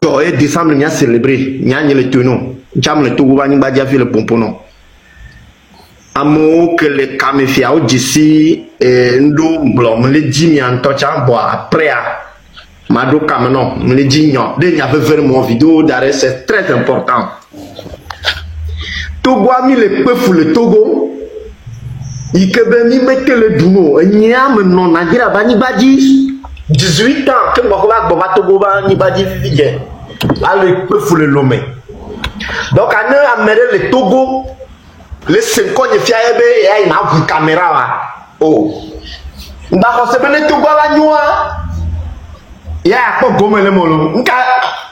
et décembre, il y a célébré, il y a le tenon. Jam le Togo, il y a fait le pomponon. Amo que les caméfias d'ici, nous, me les dit, en touchant, après, Mado Kamenon, me les dit, il y avait vraiment vidéo d'arrêt, c'est très important. Togo a mis les peuples le Togo, il que mis mettre le douno, il y a maintenant, Nagira Bani Badi, 18 ans, que Mokoba Togo Bani Badi vivait. Là, le peuple le lomé. Donc, on a amené le Togo, les 5 ans de fiabe, et il a une caméra. Oh, d'accord, c'est bien le Togo à la nuit. Il y a pas gomme le molo.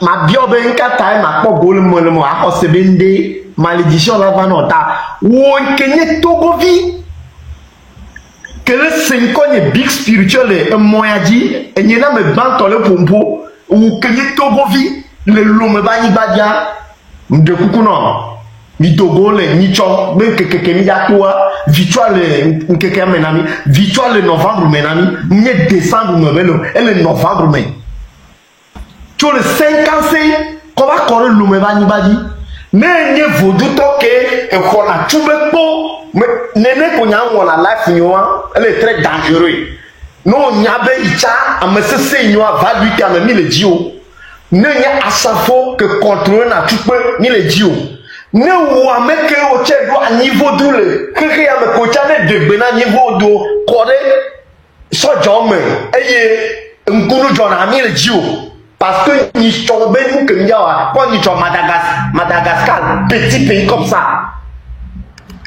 Ma biobe, un kata, ma pas gomme le molo. À cause de malédiction là, va nota. Ou un kenye Togo vie. Que les 5 ans de big spirituel, un moyen dit, et il y a me banque le pompo, ou kenye Togo vie. Le lome ba ni badia de kukuno ni Togo le ni cho même que ni yakwa victoire le que menami victoire le novembre menami ni décembre novembre et le novembre mais tu le 50 qu'on va correr lome ba ni badi mais ni vodu toke et qu'on a tout le pot mais nene ko nya won la life nyoa elle est très dangereux non nyabe icha amese se nyoa va lui ka me le dio ne y a à sa faute que contrôler na tout peu ni les dios ne ou avec au tchedo à niveau doule que y a me coachane de bena niveau do coré so jome et ngulu jona mi les dios parce que ni tombe nous que y a quand ni Madagascar petit pays comme ça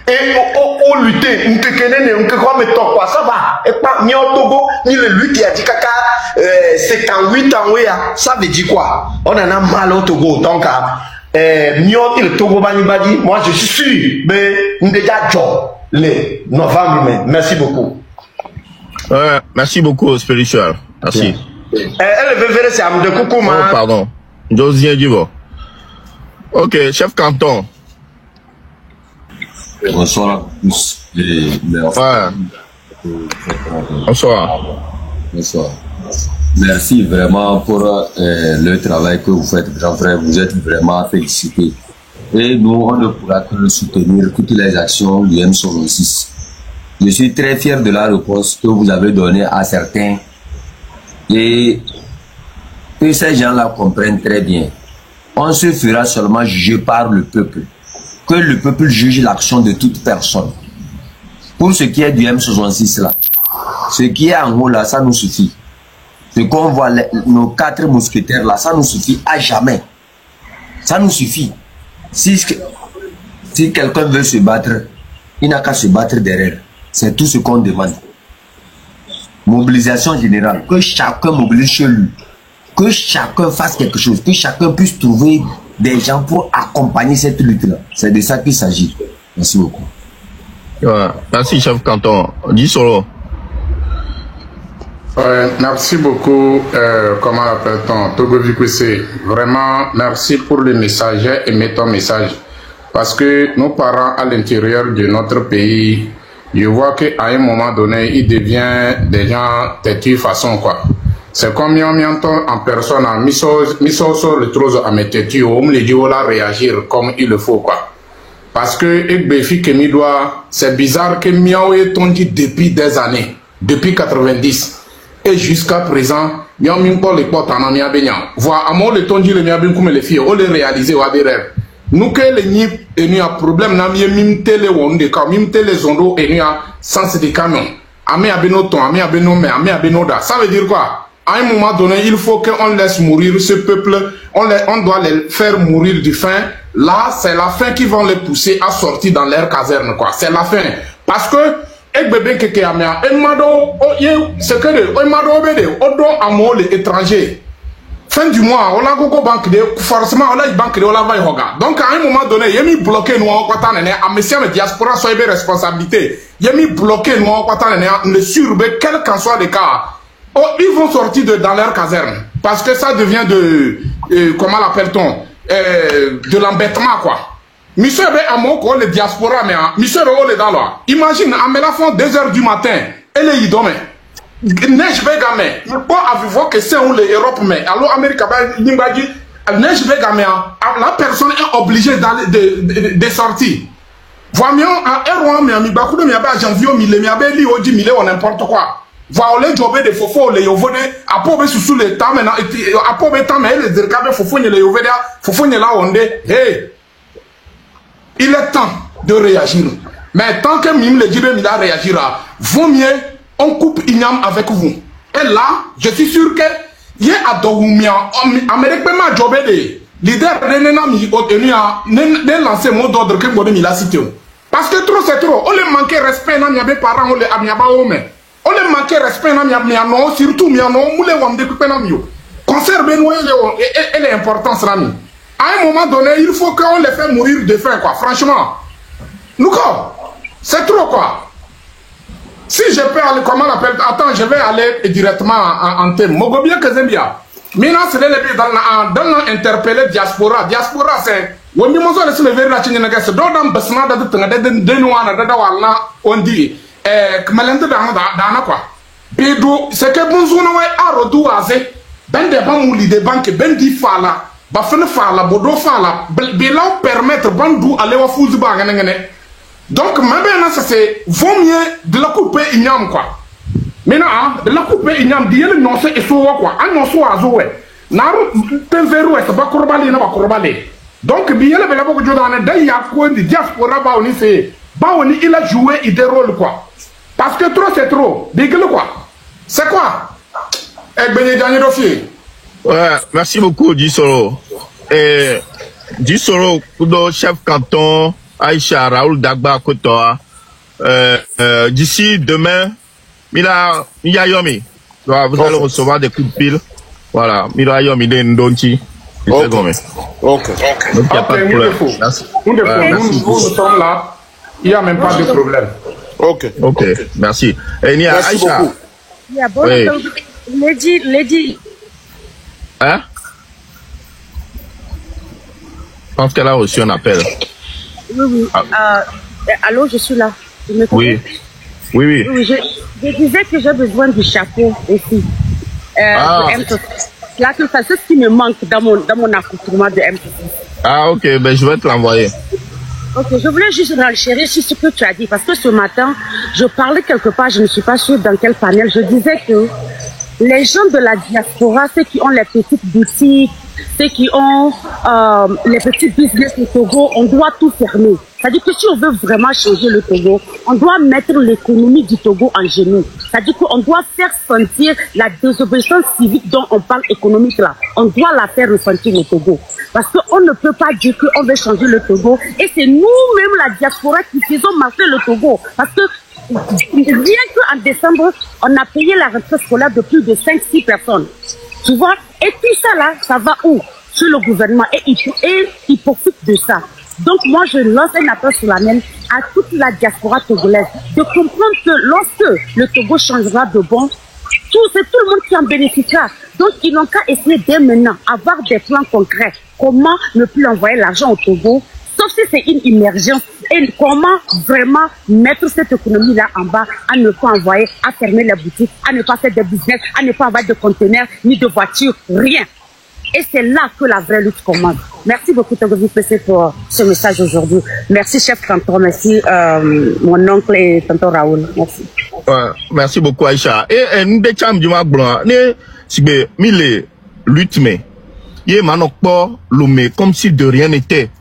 et au lutter on te connaît on te croit mais toi quoi ça va et pas ni au Togo ni le lutte qui a dit caca 58 ans oui ça veut dire quoi on en a mal au Togo donc ni au le Togo bani badi moi je suis sûr mais on déjà job le novembre mais merci beaucoup merci beaucoup spirituel merci elle veut faire ça de coucou oh, pardon Josien Dubo ok chef canton. Bonsoir à tous et merci. Bonsoir. Bonsoir. Merci vraiment pour le travail que vous faites, grand frère. Vous êtes vraiment félicités. Et nous, on ne pourra que soutenir toutes les actions du M66. Je suis très fier de la réponse que vous avez donnée à certains et que ces gens-là comprennent très bien. On se fera seulement juger par le peuple. Que le peuple juge l'action de toute personne. Pour ce qui est du M66 là, ce qui est en haut là, ça nous suffit. Ce qu'on voit, nos 4 mousquetaires là, ça nous suffit à jamais. Ça nous suffit. Si quelqu'un veut se battre, il n'a qu'à se battre derrière. C'est tout ce qu'on demande. Mobilisation générale, que chacun mobilise chez lui. Que chacun fasse quelque chose, que chacun puisse trouver des gens pour accompagner cette lutte-là. C'est de ça qu'il s'agit. Merci beaucoup. Merci, chef canton. Dis solo. Merci beaucoup. Comment l'appelle-t-on? Togo Vikwese. Vraiment, merci pour le message. Aimez ton message. Parce que nos parents à l'intérieur de notre pays, je vois qu'à un moment donné, ils deviennent des gens têtus façon quoi. C'est comme en personne, miso le trozo à mes têtus, on me dit voilà réagir comme il le faut quoi. Parce que c'est bizarre que miao est tondi depuis des années, depuis 90 et jusqu'à présent, miao mimpo les portes en amia benya. Voir à moi le tondi le mia bien comme les filles, on les réaliser ou à des rêves. Nous que les ni et ni a problème n'a mie mim télé ou de cas mim télé zondo et ni a sens de camion. Amé abeno ton, amé abeno mais amé abeno da. Ça veut dire quoi? À un moment donné, il faut qu'on laisse mourir ce peuple, on doit les faire mourir du faim. Là, c'est la faim qui va les pousser à sortir dans leur caserne, quoi. C'est la faim. Parce que, c'est que les étrangers. Fin du mois, on a gogo banque de, forcément, on a une banque de, on a va yoga. Donc, à un moment donné, il y a mis bloqué, nous, en quatan, à monsieur, la diaspora, soit une responsabilité. Il y a mis bloqué, nous, en quatan, le surbe, quel qu'en soit le cas. Oh, ils vont sortir dans leur caserne. Parce que ça devient comment l'appelle-t-on? De l'embêtement, quoi. Monsieur, à mon corps, le diaspora, mais, monsieur, le dans là. Imagine, à la fin, 2 h du matin, et les idômes. Neige, mais, il faut avoir que c'est où l'Europe, mais, alors, Amérique, neige be gamea, la personne est obligée d'aller de sortir. Voyons, à Erwan, mais à mi bakudo, mi abe janvier, mi le mi abe li oji mi le ou n'importe quoi. Voilà les jobs de fofo les yovone à pauvre sous le temps maintenant à pauvre temps mais les derkabe fofo les yovone fofo là onde hey il est temps de réagir mais tant que mime le dibe mila réagira vaut mieux on coupe Ignam avec vous et là je suis sûr que y a adogumia Amérique ma job de leader de nenami obtenu à ne lancer mot d'ordre que bon mila cité parce que trop c'est trop on les manquer respect na miabe parents on les amiaba ome on les manque respect na miano surtout miano moule wamde couper na mio conserve et l'importance là à un moment donné il faut qu'on les fait mourir de faim quoi franchement nous quoi c'est trop quoi si je peux aller comment on appelle attends je vais aller directement en thème mogobia que zembia maintenant c'est les dans interpeller diaspora c'est on dit moi ça le verra chez nègre c'est dans basna da de noana da wala on dit malende dana quoi bedo c'est que bonjour na way arodu aze ben de ban mouli de banque ben di fala ba fene fala bodo fala be la permettre bandu aller wa fuzu ba ngene donc maintenant ça c'est vaut mieux de la couper Ignam quoi maintenant de la couper Ignam di yele non c'est so quoi an non so azo we na ten veru est ba korbali na ba korbali donc bi yele be la boko jodane day ya ko di diaspora ba oni c'est ba oni il a joué il des rôles quoi. Parce que trop c'est trop. Dis-le quoi. C'est quoi? Ouais, merci beaucoup, Dissoro. Et Dissoro, chef canton, Aïcha, Raoul Dagba, Kotoa. D'ici demain, Mila Yomi. Vous allez recevoir des coups de pile. Voilà, Mila Yomi, de Ndonchi. Ok. Donc, il n'y a pas de problème. Merci. Nous sommes là. Il n'y a même pas de problème. Ok, merci. Et Nia, Aïcha. Oui. Lady. Hein? Je pense qu'elle a reçu un appel. Oui. Allô, je suis là. Oui. Je disais que j'ai besoin du chapeau aussi. Là, c'est ce qui me manque dans mon accoutrement de M6. Ah, ok, ben je vais te l'envoyer. Ok, je voulais juste renchérir sur ce que tu as dit, parce que ce matin, je parlais quelque part, je ne suis pas sûre dans quel panel, je disais que les gens de la diaspora, ceux qui ont les petites boutiques, ceux qui ont les petits business au Togo, on doit tout fermer. C'est-à-dire que si on veut vraiment changer le Togo, on doit mettre l'économie du Togo en genoux. C'est-à-dire qu'on doit faire sentir la désobéissance civique dont on parle économique là. On doit la faire ressentir au Togo. Parce qu'on ne peut pas dire qu'on veut changer le Togo. Et c'est nous-mêmes, la diaspora, qui faisons marcher le Togo. Parce que rien qu'en décembre, on a payé la retraite scolaire de plus de 5-6 personnes. Tu vois? Et tout ça là, ça va où? Sur le gouvernement. Et il profite de ça. Donc moi, je lance un appel solennel à toute la diaspora togolaise de comprendre que lorsque le Togo changera de bon, c'est tout le monde qui en bénéficiera. Donc ils n'ont qu'à essayer dès maintenant, avoir des plans concrets. Comment ne plus envoyer l'argent au Togo, sauf si c'est une émergence. Et comment vraiment mettre cette économie-là en bas, à ne pas envoyer, à fermer les boutiques, à ne pas faire de business, à ne pas envoyer de conteneurs, ni de voitures, rien. Et c'est là que la vraie lutte commence. Merci beaucoup, Togo VPC, pour ce message aujourd'hui. Merci, chef canton. Merci, mon oncle et tonton Raoul. Merci. Merci beaucoup, Aïcha. Et nous, des chambres du Mablan, si mille lutte, mais il y a manokpo, l'homme, comme si de rien n'était.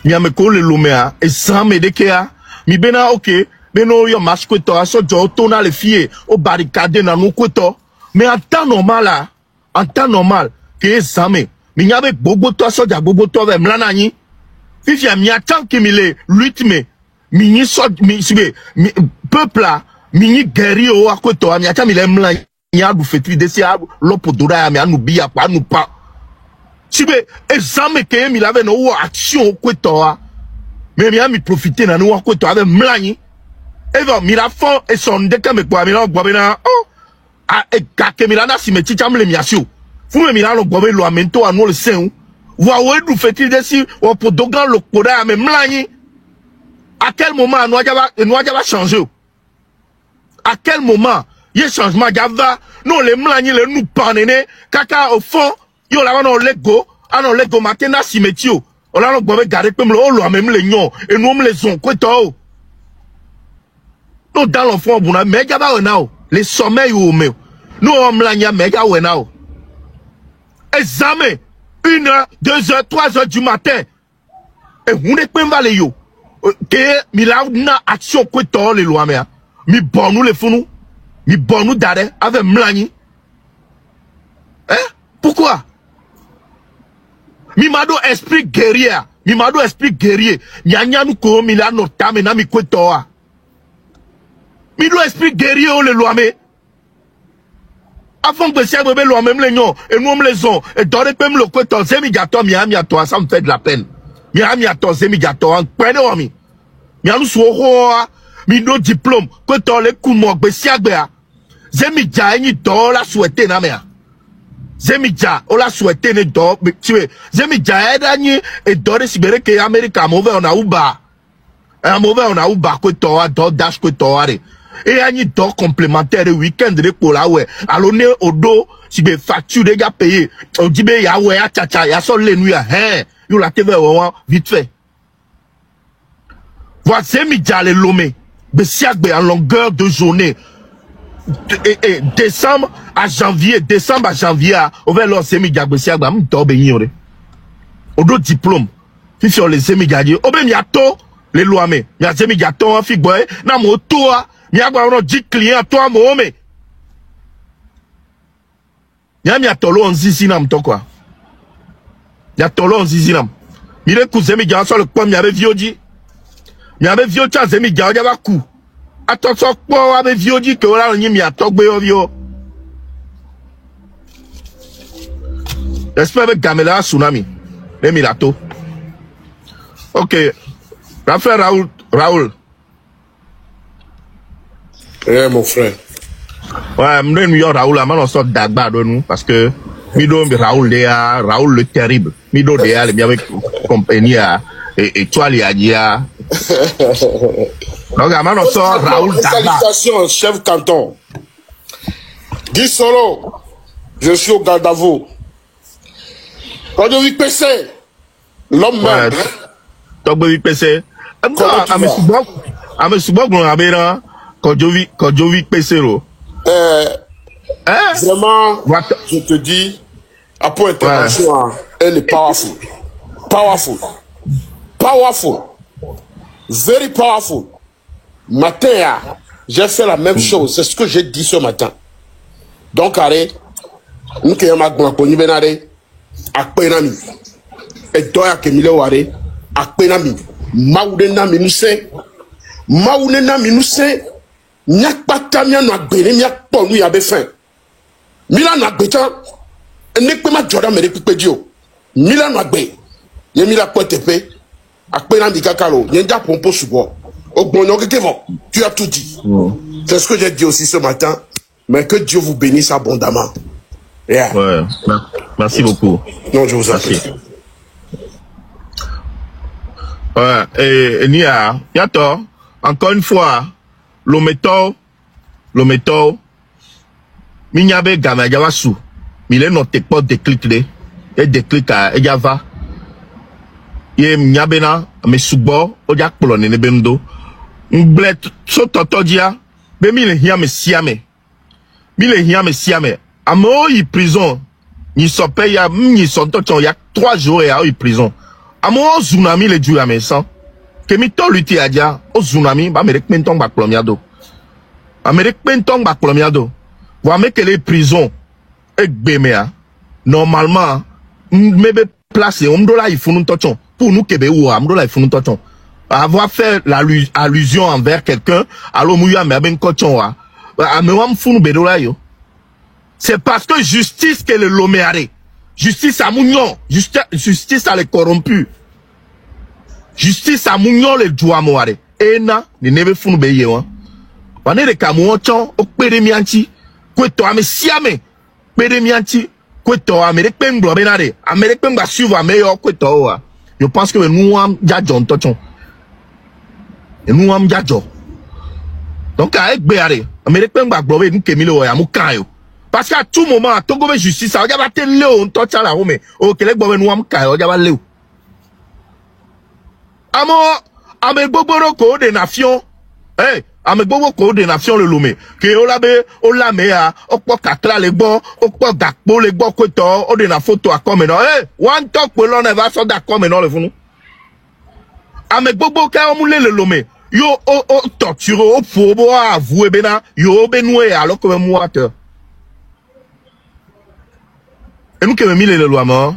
Mi a me collé l'homme, et sans me dékéa. Mi bena, ok, beno, yo marche que toi, so jo, tona les filles, au barricade, na nou kweto. Mais en temps normal, que samé mi nyabe gbogbo to soja gbogbo to be mlanani fifi mi atan ki mi le rythme mi ni so mi sibe mi peuple là mi ni guerrier o akoto mi atan mi le mlan ya du fetu de si lopodora mi anu biya pa anu pa sibe examen ke mi lave no action okoto a mais mi profiter na no akoto avec mlani e va mi la fond et son de que me kwa mi no gbo be na a e ka ke mi la na si me chicham le mi asio vous me mirez le gobe lo amento à nous le sein. Vous avez du fait de si on peut dogan le koda mais mlani. À quel moment nous va changer? À quel moment il changement gava non les mlani les nous panene kaka au fond yo la non lego Alors, les gomatés na cimétio. On a l'on garder comme le même les nions. Et nous, les ont, quoi, toi? Nous, dans l'enfant, on a méga baonao. Les sommeils ou me. Nous, on l'a nia méga wenao. Examen. 1h, 2h, 3h du matin. Et on est pas valé yo. Que, mi la na action, quoi, toi, les lois, mais, mi bon nous les fous, mi bon nous d'arrêt, avec mlani. Hein? Pourquoi? Mi mado esprit guerrier. Mi mado esprit guerrier. Nyanya nous ko mi la notame na mi kwetoa. Mi do esprit guerrier on le loame. Avant que si bébé lo même les non et nous les ont et donner même le kweto zemi gato mi ami à toi ça me fait de la peine. Mi ami à toi zemi gato en prenez omi. Mi anu so mi do diplôme kweto le kumo gbe si agbe a. Zemi ja ni do la souhaiter na me a. Zemidja, on l'a souhaité ne dort, mais tu es, Zemidja est dernier, et dort de Sibéré que l'Amérique a mauvais on a ouba. Un mauvais on a ouba, que toi, dort dash que toi, et un dort complémentaire, le week-end de l'école, ouais. Alors, on est au dos, si des factures, des gars payés, on dit, ben, ya ouais, ya tcha, ya sol les nuits, hein, you la TV, vite fait. Voilà, Zemidja, les lomé, besiagbe en longueur de journée. Et décembre à janvier, on va leur semi-diagbe si agba m'to benyore. Au do diplôme. Si sur les semi-diagbe, au ben yato les lois mais, ya semi-diagbe fi boy, na mo toa, mi agba on 10 clients toi mo me. Ya mi atolo on zizi nam to quoi. Ya tolo on zizi nam. Mi le ku semi-diagbe sur le coin mi avait viodi. Mi avait viodi à semi-diagbe va coup. Attention, quoi, avec vieux dit que voilà, on y a togbe vieux. J'espère avec Gamela Tsunami. Les Milato. Ok. Raphaël Raoul. Eh, mon frère. Ouais, nous, Raoul, on sort d'Agba de nous, parce que, Mido, Raoul, Raoul le terrible. Mido, les bien avec compagnie, et toi, les Adia. Donc, on sort Raoul Dagba. Salutations, chef canton. Guy Solo, je suis au Gardavo. Quand je vis PC, l'homme même. Donc, je vis PC. À me souvent, quand je vis PC, vraiment, je te dis, après intervention, elle est powerful. Powerful. Powerful. Very powerful. Matin, j'ai fait la même chose. C'est ce que j'ai dit ce matin. Donc, allez, nous qui sommes à Gouamponi Benare, à Penami, et Doya Kemileware, à Penami, Maoudena Minuse, Nyak Patamia n'a béni, Nyak Ponu Yabe fin. Milan n'a béta, n'est pas ma Jordan, mais les Pipedio. Milan n'a bé, Yemila Potepe, à Penami Kakalo, Yenda Pompo Subo. Tu as tout dit. C'est ce que j'ai dit aussi ce matin. Mais que Dieu vous bénisse abondamment. Yeah. Ouais. Merci beaucoup. Non, je vous en prie. Ouais. Et Nia, Yato, encore une fois, le métaux, Minyabe Gama Javasu, Mile note pas déclic de, et déclic à Java. Ye Mnyabena, me subo, Ojak Polone Nebendo. M'blet so totodia be mi le hia me siame amo yi prison ni sope ya ni sonto ya 3 jours ya yi prison amo tsunami le du ame san ke mi to luti adia o tsunami ba me rekmentong ba plomiado wa me que les prisons e gbemea normalement mebe place on dola yi funu tochon pour nous kebe ou am dola yi funu tochon avoir fait l'allusion envers quelqu'un, alors mouya me ben kochonwa. C'est parce que justice que le loméare. Justice à mougnon. Justice à les corrompus. Justice à mougnon les doigts moare. Ena, ne neve funu be yewa. Wane de kamouon chon, ok pere mianchi. Kwe to ame siame. Pere mianchi. Kwe to Amérique pen blobenare. Amérique pen ba suivre meilleur kwe to wa. Je pense que nous am jadjon tochon. Et nous am jadjo. Donc avec Béaré, Américain ba globe nous kemile o ya mukayo. Parce qu'à tout moment, à Togo de justice, ça va te léo, on t'en la Rome. Oh, quel est le gouvernement amka, on va léo. Amo, ame boboro ko des nations. Eh, ame bobo ko des nations le lomé. Que on la mea, on peut kakla les bon, on peut gakpo les bon koto, on de na photo à comme non. Eh, one talk pour l'on va faire d'accord mais non le fou. Ame bobo ka on moule le lomé. Yo, torture, fobo, avoué bena, yo benoué alors que moi te. Et nous qui avons mis les lois morts,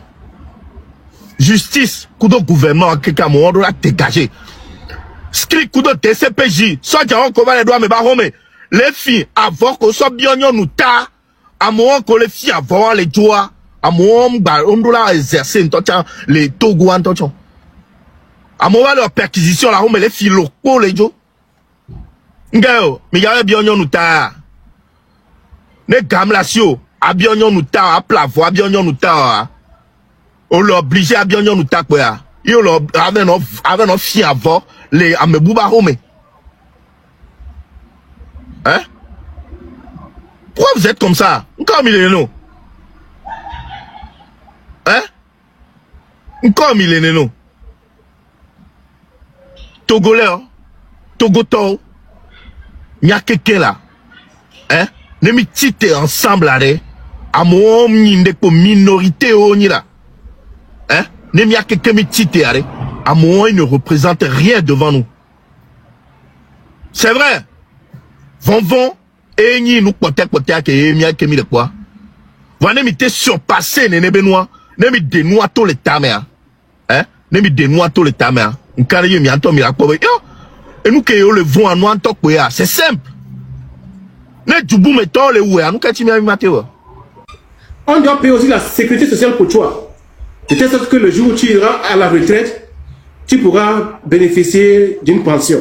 justice, coup de gouvernement, quelqu'un on doit dégager. Script coup de TCPJ, soit on combat les doigts, mais barome. Les filles, avant qu'on soit bien nous ta, à moins que les filles avant les doigts, à moins on doit exercer les Togo en touchant. À moins leur perquisition, là, on met les filles locaux, les jo. Ngao, mais y a bien nous ta. Les gammes là, à bien nous ta, à plafond, à bien nous ta. On l'oblige à bien nous ta, quoi. Yo avec nos filles avant, les amebouba home. Hein? Pourquoi vous êtes comme ça? Comme il est nous. Hein? Comme il est nous. Togolais, Togoto, il y a quelqu'un là. Hein? Ne me tite ensemble là, à mon minorité au là. Hein? Ne me quelqu'un me tite à moi il ne représente rien devant nous. C'est vrai. Vont, et ni nous pote que mia que mi de quoi. Vous ne m'êtes surpassé, ne benoît, ne me dénoua tous les tamers. Hein? Ne me dénoua tous les tamers. Et nous qui le vent à nous en tant que c'est simple. On doit payer aussi la sécurité sociale pour toi. De telle sorte que le jour où tu iras à la retraite, tu pourras bénéficier d'une pension.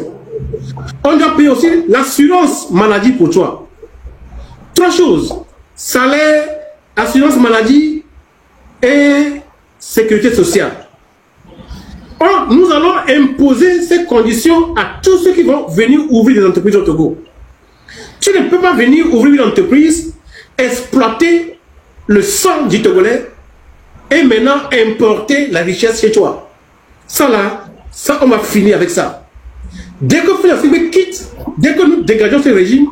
On doit payer aussi l'assurance maladie pour toi. 3 choses. Salaire, assurance maladie et sécurité sociale. Or, nous allons imposer ces conditions à tous ceux qui vont venir ouvrir des entreprises au Togo. Tu ne peux pas venir ouvrir une entreprise, exploiter le sang du Togolais et maintenant importer la richesse chez toi. Ça là, ça on va finir avec ça. Dès que Félix quitte, dès que nous dégageons ce régime,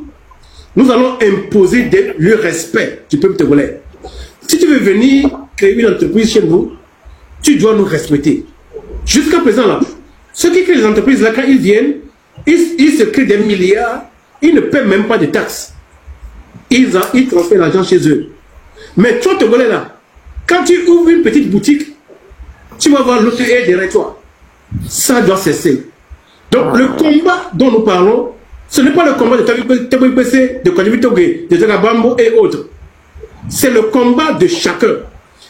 nous allons imposer le respect du peuple togolais. Si tu veux venir créer une entreprise chez nous, tu dois nous respecter. Jusqu'à présent, là, ceux qui créent les entreprises, là, quand ils viennent, ils se créent des milliards, ils ne paient même pas de taxes. Ils transfèrent l'argent chez eux. Mais toi, Togolais, là, quand tu ouvres une petite boutique, tu vas voir l'autre derrière toi. Ça doit cesser. Donc, le combat dont nous parlons, ce n'est pas le combat de TBPC, de Kwadjibi Togué, de Zagabambo et autres. C'est le combat de chacun.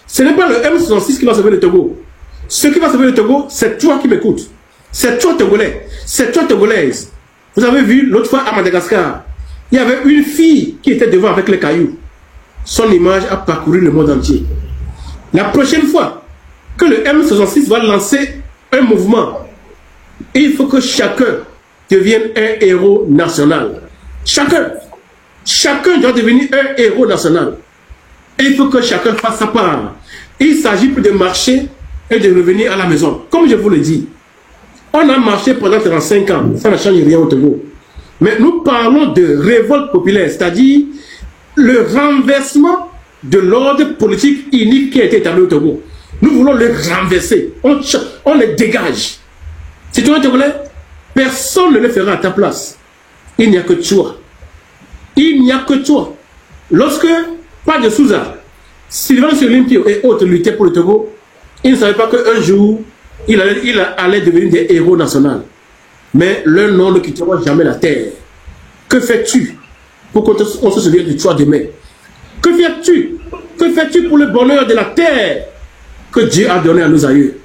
Ce n'est pas le M66 qui va sauver le Togo. Ce qui va sauver le Togo, c'est toi qui m'écoutes. C'est toi Togolais. C'est toi Togolaise. Vous avez vu l'autre fois à Madagascar, il y avait une fille qui était devant avec les cailloux. Son image a parcouru le monde entier. La prochaine fois que le M66 va lancer un mouvement, il faut que chacun devienne un héros national. Chacun doit devenir un héros national. Et il faut que chacun fasse sa part. Il s'agit plus de marcher et de revenir à la maison. Comme je vous le dis, on a marché pendant 35 ans, ça ne change rien au Togo. Mais nous parlons de révolte populaire, c'est-à-dire le renversement de l'ordre politique unique qui a été établi au Togo. Nous voulons le renverser, on le dégage. Si tu es un Togolais, personne ne le fera à ta place. Il n'y a que toi. Il n'y a que toi. Lorsque pas de Souza, Sylvain Limpio et autres luttaient pour le Togo, ils ne savaient pas qu'un jour, il allait devenir des héros nationaux. Mais leurs noms ne quitteront jamais la terre. Que fais-tu pour qu'on se souvienne de toi demain? Que fais-tu? Que fais-tu pour le bonheur de la terre que Dieu a donné à nos aïeux?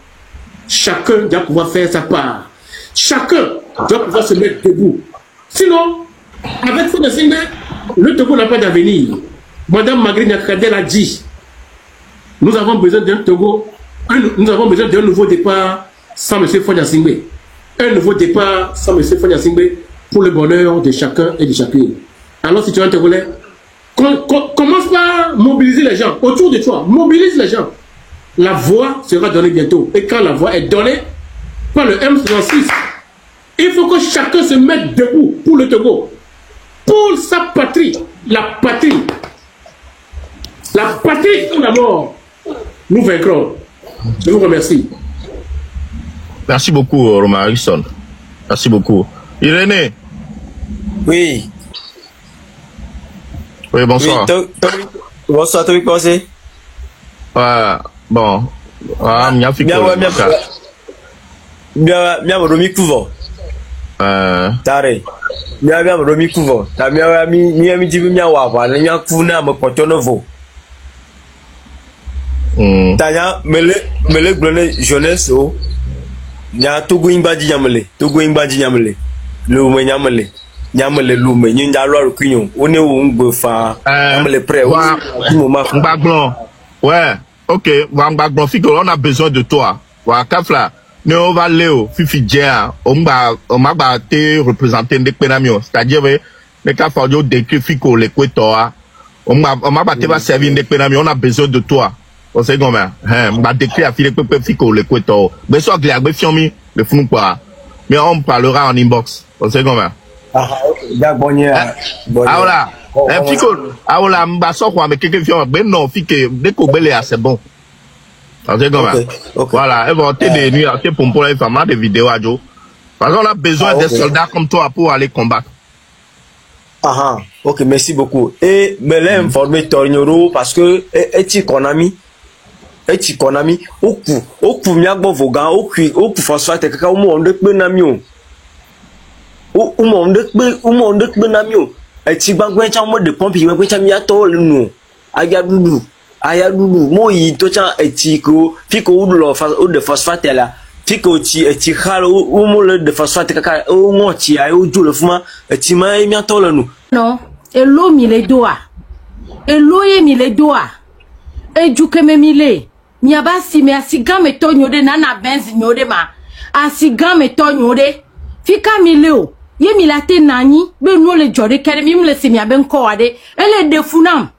Chacun doit pouvoir faire sa part. Chacun doit pouvoir se mettre debout. Sinon, avec Fode Singbe, le Togo n'a pas d'avenir. Madame Magri Nyakadel a dit, nous avons besoin d'un Togo, nous avons besoin d'un nouveau départ sans M. Fode Singbe. Un nouveau départ sans M. Fode Singbe pour le bonheur de chacun et de chacune. Alors si tu es un Togolais, commence par mobiliser les gens autour de toi. Mobilise les gens. La voix sera donnée bientôt. Et quand la voix est donnée par le M66, il faut que chacun se mette debout pour le Togo. Pour sa patrie. La patrie. La patrie ou la mort. Nous vaincrons. Je vous remercie. Merci beaucoup, Romain Harrison. Merci beaucoup. Irénée. Oui. Oui, bonsoir. Oui, bonsoir, tu veux passer? Ouais, bon. Ah, m'y a fait quoi? Bien, Romi Couvo. Tare. Bien, Romi Couvo. T'as bien, mi dit, bien, wa, bien, Kouna, me potonovo. Tanya, mele, blonde, jeunesse, oh. Nya, Togo Imbadi Yamele. Togo Imbadi Yamele. Lume Yamele. Yamele Lume. Nyinda Loro Quignon. On est où on peut faire. Yamele prêt. Mbaglon. Ouais. Ok. Mbaglon, on a besoin de toi. Wa Kafla. Ne on va Léo. Fifi Djea. On m'a te représenter des pénamios. C'est-à-dire, les Kafla, on décrit Fico, les Kwetoa. On m'a te va servir des pénamios. On a besoin de toi. On sait comment, on va décrire à Philippe Fico, le Kweto. Mais soit que les Fiomi, le fou pas. Mais on parlera en inbox. On sait comment. Ah, ok. Ah, voilà. Fico, ah, voilà, m'basso quoi, mais quelqu'un Fiomi, ben non, Fico, dès qu'on belé, c'est bon. On sait comment. Voilà, elles vont t'aider nuits, pour les femmes, des vidéos à Joe. Parce qu'on a besoin des soldats comme toi pour aller combattre. Ah, ok, merci beaucoup. Et, me l'ai informé Tornoro parce que, et qu'on a mis. Eti konami oku miagbo vogan oku phosphate kaka umo onde pe namio umo onde pe namio eti gbagbe cha mo de pompe we cha mi ato lenu aya dudu mo yi to cha eti ko fiko udulo o de phosphate la fiko ti eti khalo umo le de phosphate kaka o mo ti ay o ju le fuma eti ma mi ato lenu non elo mi le doa elo ye mi le doa eju keme mi le Miaba si me asigan me to nyode nana benz nyode ma asigan me to nyode fika mileo ye milate nani be no le jode kere mi mle se mi aben ko ade ele de funam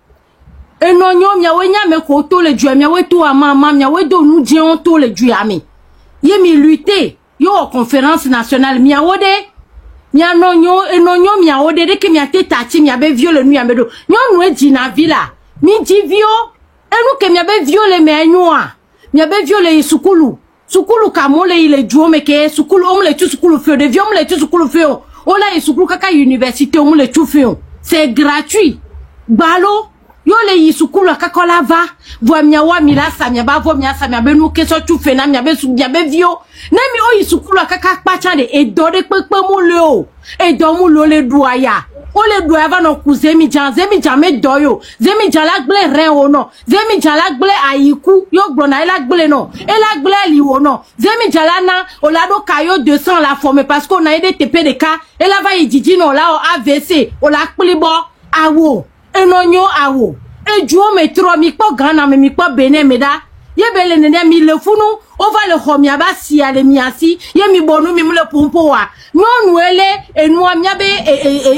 eno nyo mia we nya me ko to le ju mia we to ama mia we do nu je on to le ju ami ye mi lutter yo conférence nationale mia wode mia no nyo eno nyo mia wode de ke mia tetachi mia be viole nu ya medo nyo nu eji na villa mi ji vio enu ke miabe viole me enyoa miabe viole sukulu kamole ile juome ke sukulu omle tu sukulu feu de viom le tu sukulu feu ola e sukulu kaka université omle tu feu c'est gratuit balo yo le yisukulu akakola va vo miawa milasa miaba vo miasa miabe nu keso tu fe na miabe vio na mi o yisukulu akaka pacha de edore pepe mu le o edomu lo le duaya o le doya va no ku zemi jan me doyo zemi jan la gble ren o no zemi jan la gble ayiku yo gbona la gble no e la gble li o no zemi jan la na o la do kayo 200 la forme parce qu'on a aidé TP de cas et la va yidiji no la o AVC o la klibo awo enonyo awo ejuo me tro mi po gana me mi po bene meda ye bele nene mi le funu o va le homia ba si ale mi asi ye mi bonu mi le pompo wa non wele enwa miabe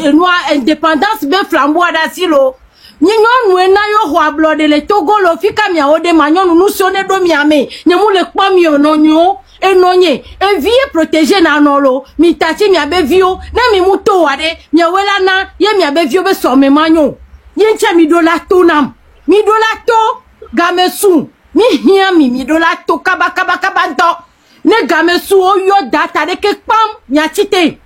enwa indépendance be flamboa da silo ni non we na yo ho ablo de le Togo lo fika mi ode manyonu nu sone do mi ame ni mu le pa mi ononyo enonye e vie protéger na nolo mi tati mi abe vio na mi muto wade mi wela na ye mi abe vio be so me manyo ye ncha mi do la to nam mi do la to gamesu mi hia mi do la to kaba ndo ne gamesu o yo data de ke pam mi achite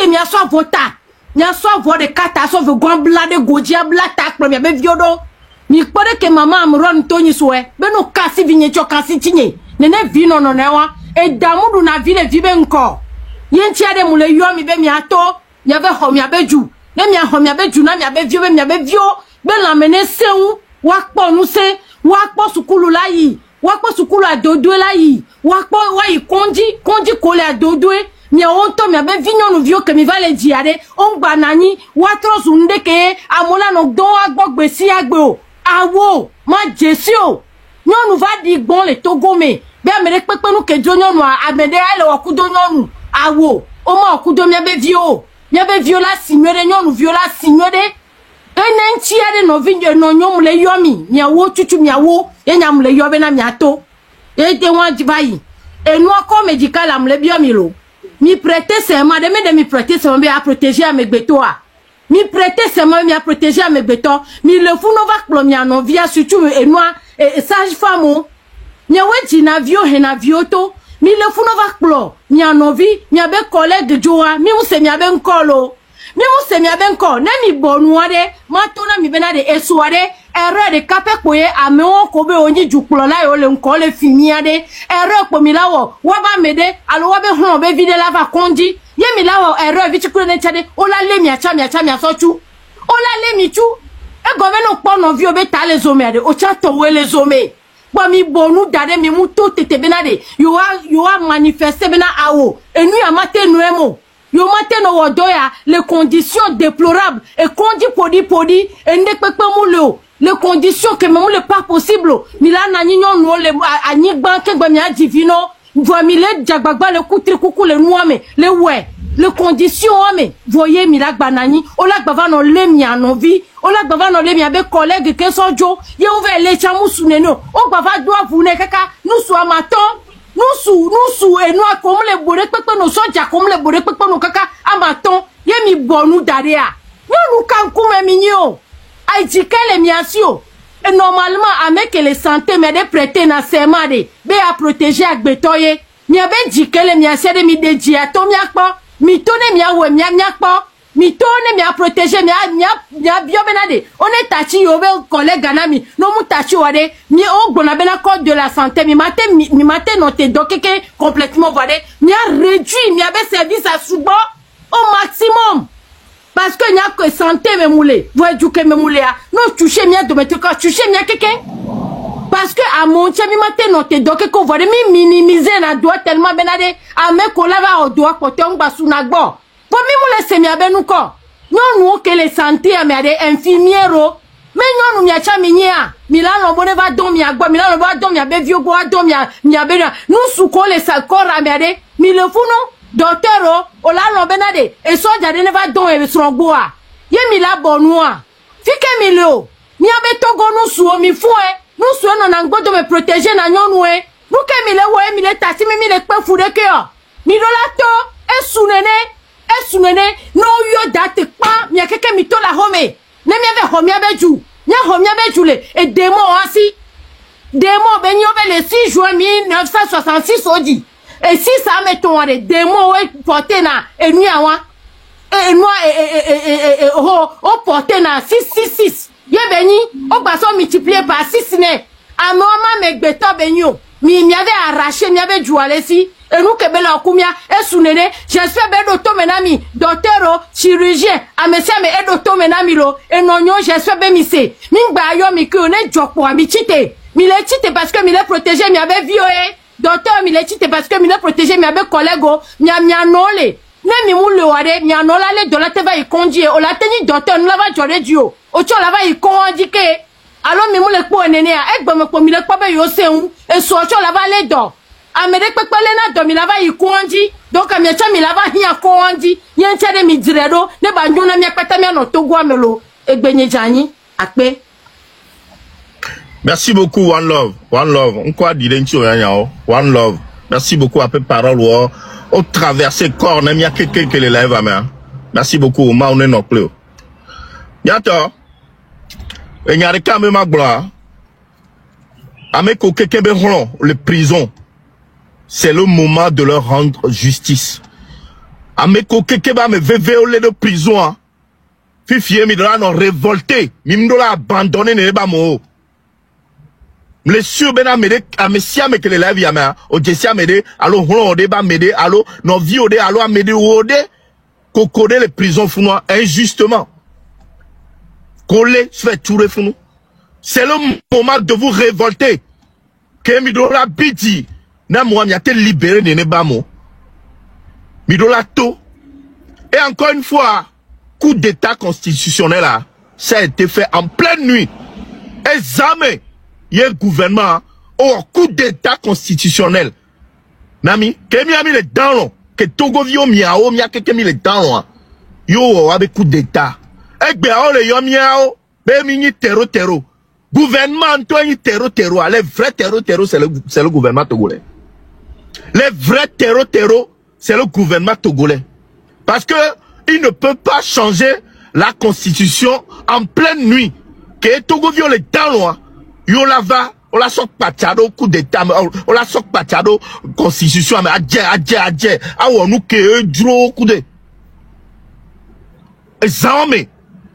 mi aso vota mi aso vo de kata so ve gon blade gojia blata pro mi abe vio do mi pore ke mama am ron to nyi so e be no kasi vinye cho kasi tinye nene vi no newa e damudu na vi le vi be nko ye nchi ade mu le yo mi be mi ato ya be ho mi abe ju ne mi ho mi abe ju na mi abe vio be la mene seun wa po nu se wa po sukulu layi wa po sukulu adodo layi wa po wa yi konji kole adodo mi on to mi abe vinyo nu vio ke mi va le diade on gba nani wa trosu ndeke amola no don agbogbe si agbe o awo ma jesio nyonu va di gbon le Togo me be amere pepe nu ke jo nyonu amede ele okudo nyonu awo o ma okudo mi abe vio la signore nyonu viola signore enenti ade no vinyo no nyom le yomi miawo tutu miawo yenyam le yobe na miato ete wan divayi enu akọ medical am le biomi lo mi prêter serment de mi prêter serment be a protéger mes betoa mi prêter serment mi a protéger mes beto mi le fu no va klo mi anon via surtout enu sage femme mi weji na vio he na vioto mi le fu no va klo mi anon vi mi abe collègue joa mi u se mi abe nkolo mi u se mi abe nko na mi bonu ade ma to na mi bena de esuade erreur de capé koye ame on ko be onji juklo la yo le nko le fini ade erreur ko mi lawo wa ba mede alo wa be hon be vide la va konji ye mi lawo erreur vi chuklo ne chade o la le mi acha so chu o la le mi chu e governor po no vi obe ta les hommes ade o cha to we les hommes kwa mi bonu dade mi mu to tete benade yo a manifester bena awo enu ya mate nuemo yo mate no wodoya les conditions déplorables et kondi podi et ne pepe mulo les conditions que même le pas possible milana nyon no le ani banque gba mi divino voit mi le jagbagba le koutri kuku le noame le ouais les conditions ame voyez mi la banani o la gbava no le mi anovi o la gbava no le mi abe collègue que sojo ye ouvert les chamu suneno o gbava doit vous ne kaka nous so amaton nous et nous comme les boré pepe no soja comme les boré pepe no kaka amaton ye mi bonu darea nous kan kuma minyo ai jikele miasio et normalement avec les santé mais de prêter na sermade be a protéger agbetoye mi abe jikele miasia de mi deji ato mi akpo mi tone mi awe mi akpo mi tone mi a protéger mi a bio benade on est tachi yobe collègue nami no mu tachi wade mi o gbona bena code de la santé mi matin noté donc complètement voilà mi a réduit mi abe service à subo au maximum parce que n'y a que santé me moulé voyez du que me moulé non toucher mi a de mettre quoi toucher mi a quelqu'un parce que à mon tia mi matin noté donc qu'on voit mi minimiser na doit tellement benade a me ko lava o doit porter on basu na gbo pour mi moulé se mi abe nu ko non nous que les santé a mi ade infirmiero mais non nous mi a cha mi nia mi la no bone va don mi agbo mi la no va don mi abe vieux go don mi abe nous sou ko les corps a mi ade mi le funo docteur o la no benade e so jade ne va don e srogboa ye mi la bonua fike mi lo mi abe togo nu su o mi fu nous so no na ngbodo me protéger na nyonu nous ke mi le wo mi le tasi mi le pe fu de ke o mi do la to e sunene no yo date pa mi akeke mi to la home ne mi ave home abeju nya home abeju le e demo asi demo be nyo be le 6 juin 1966 odi et si ça mettons des démons portés na enu awa et moi o porté na 666 ye beni o gbaso multiplié par 6 ne amoma megbeto benyo mi avait arraché mi avait joué si et nous que bela okumia e sunene j'espère be docteur menami docteur chirurgien a monsieur me e docteur menami lo e nonyo j'espère be mi se mi gba yo mi que ne jopo mi chite mi le chite parce que mi le protéger mi avait violé docteur mi le chite parce que mi le protéger mi avait collègue mi anole ne mi mule wade mi anola le dola te va y conduire o la teni docteur nous la va jore dio o cho la va y conduire alors mi mule po nene a egbe me po mi le po be yo seun e so cho la va le do amede pepele na do mi la va y conduire donc mi cha mi la va hia conduire yen che de mi diredo ne ba njuna mi peta mi no togo amelo egbenye jani akpe. Merci beaucoup, One Love. One Love. On quoi dire One Love. Merci beaucoup à peu parole au traverser corps n'aime ya quelqu'un qui l'élève à main. Merci beaucoup. Ma on est non plus. Bientôt. Et n'y a rien même à gloire. Avec quelqu'un les prisons. C'est le moment de leur rendre justice. Avec quelqu'un me vévéolé de prison. Fifié mi dola non révolté. Mi dola abandonné ne ba mo. Les sur bena mede amesia me kele live yama o jesia mede allo hon ode ba mede allo no vi ode allo amede ode kokode les prisons funo injustement collé se fait tout refunu. C'est le moment de vous révolter. Que midola bidi na moi mi a été libéré de ne ba mo midola to. Et encore une fois coup d'état constitutionnel là ça a été fait en pleine nuit. Examen il y a un gouvernement au coup d'état constitutionnel. Nami, que mi a mis les dents, que Togo vio miao, mi a que mi les dents, yo, avec coup d'état. Egbe a le yomiao. Be mini terreau. Gouvernement toi ni terreau. Les vrais terreau c'est le gouvernement togolais. Les vrais terreau c'est le gouvernement togolais. Parce que il ne peut pas changer la constitution en pleine nuit. Que Togo viole dans loin. Yo la va. On la sort pachado coup d'état, on la sort pachado constitution, mais adje, awo nous que dro coup de. Examen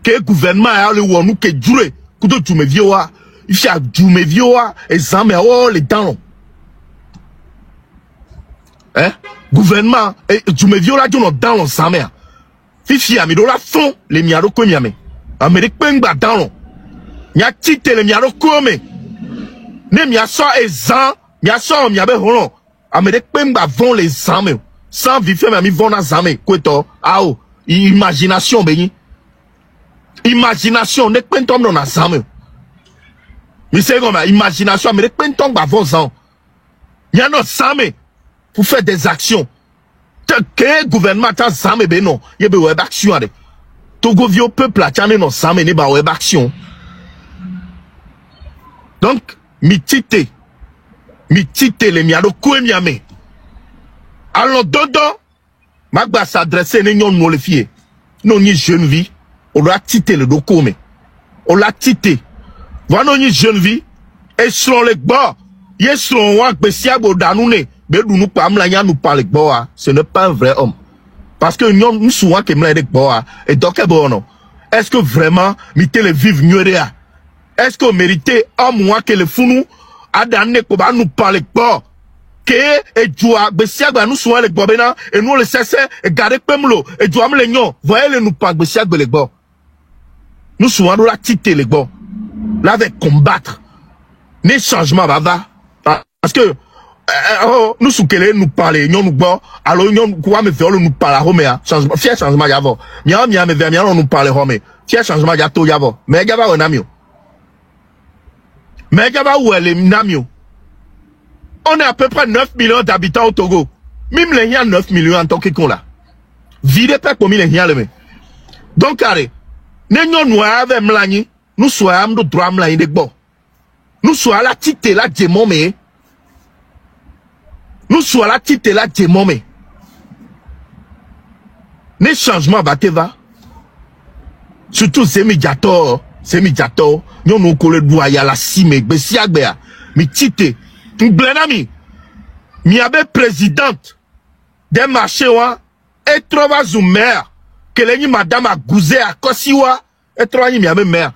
que gouvernement a le wonu que dure coup de jume vioa, il fait jume vioa, examen oh les dents. Hein? Gouvernement et jume viola jono dans l'examen. Fifi ami do la fond les miaro ko miame. Amérique pengba dans. Nya tite les miaro ko me. Ne mia so ezan, mia so mia be holon. Amérique pemba vont les armes. Sans vivre mais mi vont na zame. Kweto, ao, imagination beni. Imagination ne pentom non na zame. Mi c'est comme imagination Amérique pentom ba vont zan. Mia no zame pour faire des actions. Que gouvernement ta zame be non, yebe web action ade. Togo vieux peuple a tane non zame ne ba web action. Donc mitite les miado koué miame. Alors dodo, magba s'adresser ne nyon no le fie. Non ni jeune vie, on doit titer le dokome. On l'a tité. Voilà ni jeune vie, et selon les bords, y selon wak besiago danoune, bedou nous pa amla nous parle boa, ce n'est pas un vrai homme. Parce que nous souvent que mla dek boa, et donc bon. Est-ce que vraiment mite le vive nyurea? Est-ce qu'on méritait un mois que le founou a donné qu'on va nous parler pas que et joie besiagba nous souvent les bobena et nous le cesse et garder pemlo et joie me les nyon voyez le nous pas besiagba les bo nous souvent nous la tité les bo là avec combattre les changements bava parce que nous soukele nous parler nyon nous bo alors nyon quoi me faire nous parler homea changement fier changement yavo mia me vers mia nous parler home fier changement ya to yavo mais yava onamio. Mais où est les Namio? On est à peu près 9 millions d'habitants au Togo. Même les gens 9 millions en tant que con là. Vide pas comme les gens le. Donc, allez. Nous avec Mlani, nous soyons de droit Mlani de bon. Nous soyons la tite la démomé. Nous soyons la tite la démomé. Les changements bateva. Surtout ces médiateurs. C'est médiateur, nous nous collons doya la cime, besiagbea, mi tite, m'blenami, mi abe présidente des marchés wa, et trova zoumer, que l'ennemi madame a gouzé à Kosiwa, et trova mi abe mère,